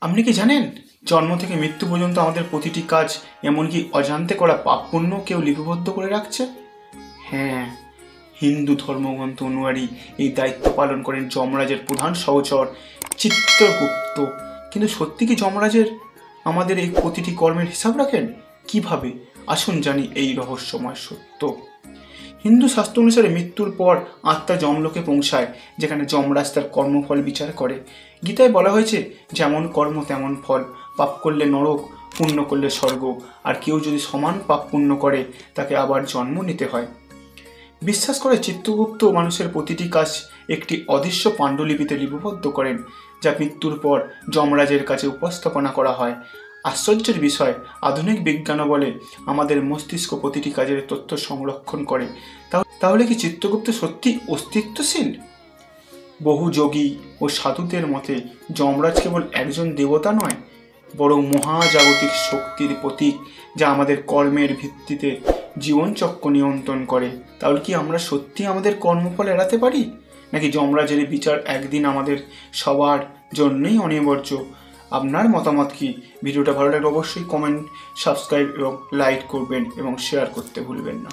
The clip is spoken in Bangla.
আপনি কি জানেন, জন্ম থেকে মৃত্যু পর্যন্ত আমাদের প্রতিটি কাজ, এমনকি অজান্তে করা পাপ পুণ্য কেউ লিপিবদ্ধ করে রাখছে? হ্যাঁ, হিন্দু ধর্মগ্রন্থ অনুযায়ী এই দায়িত্ব পালন করেন যমরাজের প্রধান সহচর চিত্রগুপ্ত। কিন্তু সত্যি কি যমরাজের আমাদের এই প্রতিটি কর্মের হিসাব রাখেন? কিভাবে? আসুন জানি এই রহস্যময় সত্য। হিন্দু শাস্ত্র অনুসারে মৃত্যুর পর আত্মা যমলোকে পৌঁছায়, যেখানে যমরাজ তার কর্মফল বিচার করে। গীতায় বলা হয়েছে, যেমন কর্ম তেমন ফল। পাপ করলে নরক, পুণ্য করলে স্বর্গ। আর কেউ যদি সমান পাপ পুণ্য করে, তাকে আবার জন্ম নিতে হয়। বিশ্বাস করে চিত্রগুপ্ত মানুষের প্রতিটি কাজ একটি অদৃশ্য পাণ্ডুলিপিতে লিপিবদ্ধ করেন, যা মৃত্যুর পর যমরাজের কাছে উপস্থাপনা করা হয়। আশ্চর্যের বিষয়, আধুনিক বিজ্ঞানও বলে আমাদের মস্তিষ্ক প্রতিটি কাজের তথ্য সংরক্ষণ করে। তাহলে কি চিত্রগুপ্ত সত্যি অস্তিত্বশীল? বহু যোগী ও সাধুদের মতে যমরাজ কেবল একজন দেবতা নয়, বরং মহাজাগতিক শক্তির প্রতীক, যা আমাদের কর্মের ভিত্তিতে জীবনচক্র নিয়ন্ত্রণ করে। তাহলে কি আমরা সত্যি আমাদের কর্মফল এড়াতে পারি, নাকি যমরাজের বিচার একদিন আমাদের সবার জন্যই অনিবার্য? আপনার মতামত কি? ভিডিওটা ভালো লাগলে অবশ্যই কমেন্ট, সাবস্ক্রাইব এবং লাইক করবেন এবং শেয়ার করতে ভুলবেন না।